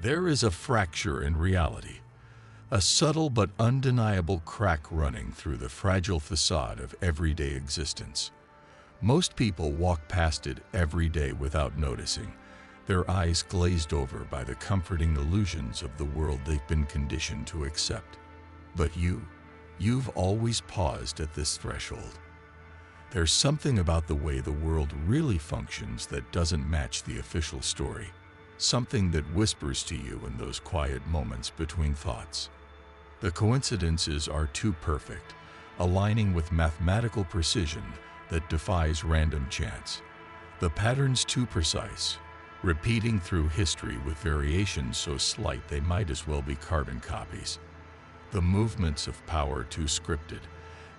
There is a fracture in reality, a subtle but undeniable crack running through the fragile facade of everyday existence. Most people walk past it every day without noticing, their eyes glazed over by the comforting illusions of the world they've been conditioned to accept. But you've always paused at this threshold. There's something about the way the world really functions that doesn't match the official story, something that whispers to you in those quiet moments between thoughts. The coincidences are too perfect, aligning with mathematical precision that defies random chance. The patterns too precise, repeating through history with variations so slight they might as well be carbon copies. The movements of power too scripted,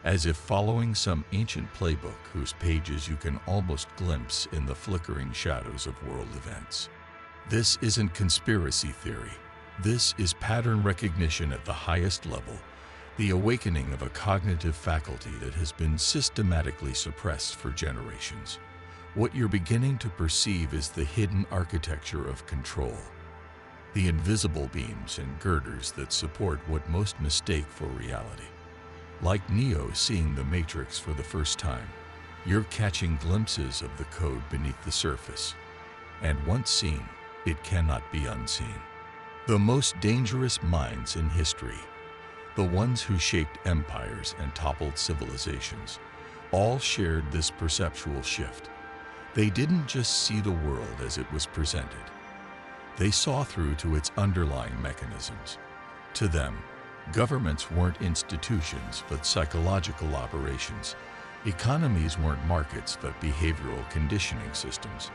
as if following some ancient playbook whose pages you can almost glimpse in the flickering shadows of world events. This isn't conspiracy theory. This is pattern recognition at the highest level, the awakening of a cognitive faculty that has been systematically suppressed for generations. What you're beginning to perceive is the hidden architecture of control, the invisible beams and girders that support what most mistake for reality. Like Neo seeing the Matrix for the first time, you're catching glimpses of the code beneath the surface. And once seen, it cannot be unseen. The most dangerous minds in history, the ones who shaped empires and toppled civilizations, all shared this perceptual shift. They didn't just see the world as it was presented. They saw through to its underlying mechanisms. To them, governments weren't institutions but psychological operations. Economies weren't markets but behavioral conditioning systems.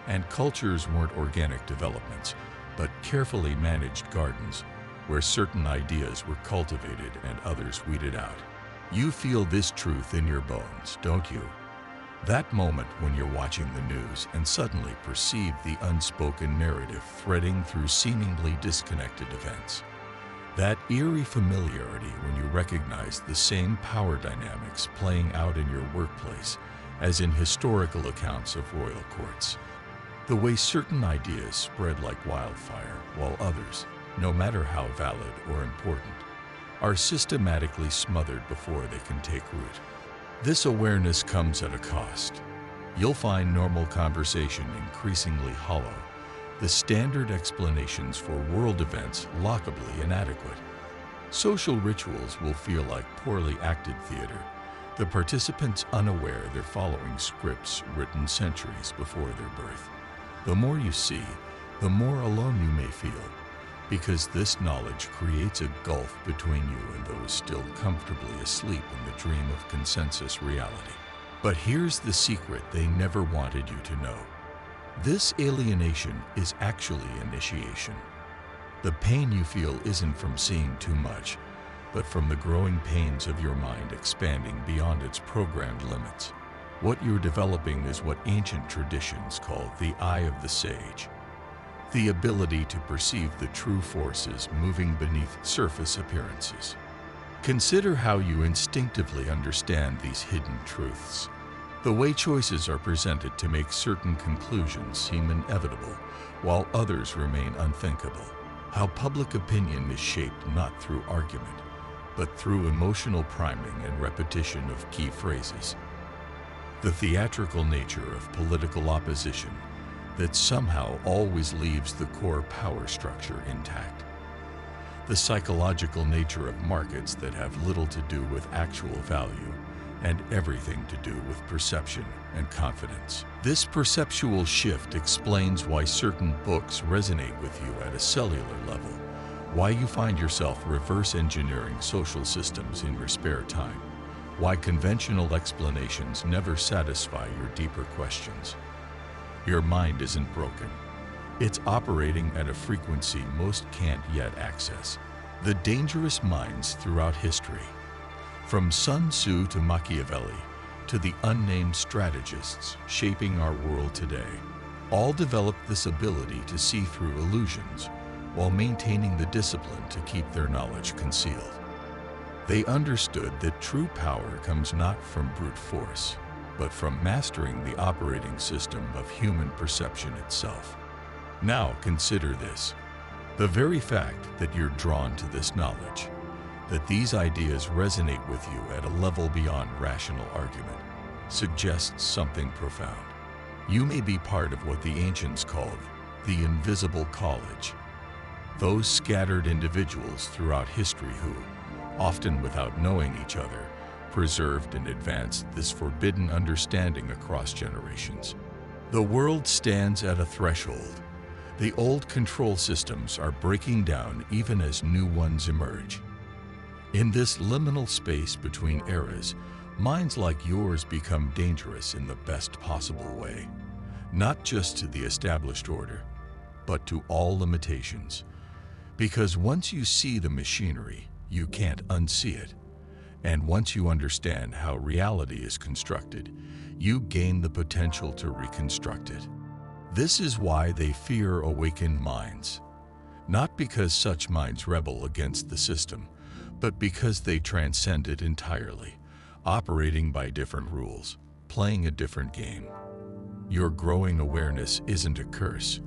And cultures weren't organic developments, but carefully managed gardens where certain ideas were cultivated and others weeded out. You feel this truth in your bones, don't you? That moment when you're watching the news and suddenly perceive the unspoken narrative threading through seemingly disconnected events. That eerie familiarity when you recognize the same power dynamics playing out in your workplace as in historical accounts of royal courts. The way certain ideas spread like wildfire, while others, no matter how valid or important, are systematically smothered before they can take root. This awareness comes at a cost. You'll find normal conversation increasingly hollow, the standard explanations for world events laughably inadequate. Social rituals will feel like poorly acted theater, the participants unaware they're following scripts written centuries before their birth. The more you see, the more alone you may feel, because this knowledge creates a gulf between you and those still comfortably asleep in the dream of consensus reality. But here's the secret they never wanted you to know. This alienation is actually initiation. The pain you feel isn't from seeing too much, but from the growing pains of your mind expanding beyond its programmed limits. What you're developing is what ancient traditions call the eye of the sage, the ability to perceive the true forces moving beneath surface appearances. Consider how you instinctively understand these hidden truths. The way choices are presented to make certain conclusions seem inevitable, while others remain unthinkable. How public opinion is shaped not through argument, but through emotional priming and repetition of key phrases. The theatrical nature of political opposition that somehow always leaves the core power structure intact. The psychological nature of markets that have little to do with actual value and everything to do with perception and confidence. This perceptual shift explains why certain books resonate with you at a cellular level, why you find yourself reverse engineering social systems in your spare time, why conventional explanations never satisfy your deeper questions. Your mind isn't broken. It's operating at a frequency most can't yet access. The dangerous minds throughout history, from Sun Tzu to Machiavelli, to the unnamed strategists shaping our world today, all developed this ability to see through illusions while maintaining the discipline to keep their knowledge concealed. They understood that true power comes not from brute force, but from mastering the operating system of human perception itself. Now consider this. The very fact that you're drawn to this knowledge, that these ideas resonate with you at a level beyond rational argument, suggests something profound. You may be part of what the ancients called the invisible college, those scattered individuals throughout history who, often without knowing each other, preserved and advanced this forbidden understanding across generations. The world stands at a threshold. The old control systems are breaking down even as new ones emerge. In this liminal space between eras, minds like yours become dangerous in the best possible way, not just to the established order, but to all limitations. Because once you see the machinery, you can't unsee it. And once you understand how reality is constructed, you gain the potential to reconstruct it. This is why they fear awakened minds. Not because such minds rebel against the system, but because they transcend it entirely, operating by different rules, playing a different game. Your growing awareness isn't a curse.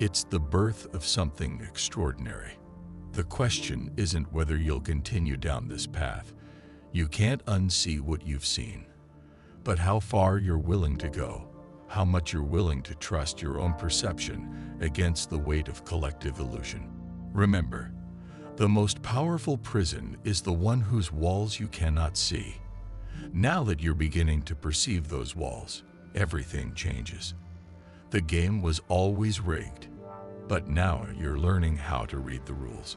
It's the birth of something extraordinary. The question isn't whether you'll continue down this path. You can't unsee what you've seen, but how far you're willing to go, how much you're willing to trust your own perception against the weight of collective illusion. Remember, the most powerful prison is the one whose walls you cannot see. Now that you're beginning to perceive those walls, everything changes. The game was always rigged, but now you're learning how to read the rules.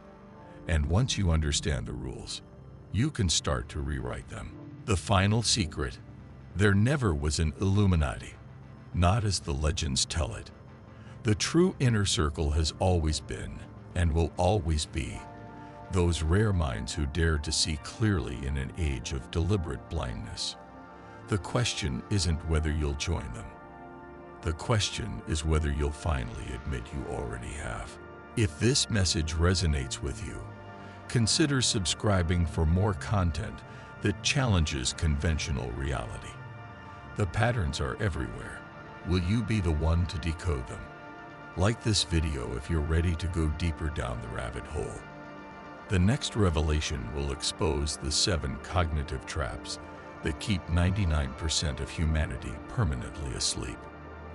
And once you understand the rules, you can start to rewrite them. The final secret: there never was an Illuminati, not as the legends tell it. The true inner circle has always been, and will always be, those rare minds who dare to see clearly in an age of deliberate blindness. The question isn't whether you'll join them. The question is whether you'll finally admit you already have. If this message resonates with you, consider subscribing for more content that challenges conventional reality. The patterns are everywhere. Will you be the one to decode them? Like this video if you're ready to go deeper down the rabbit hole. The next revelation will expose the 7 cognitive traps that keep 99% of humanity permanently asleep.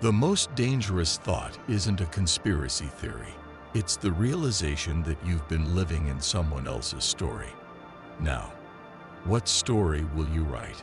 The most dangerous thought isn't a conspiracy theory. It's the realization that you've been living in someone else's story. Now, what story will you write?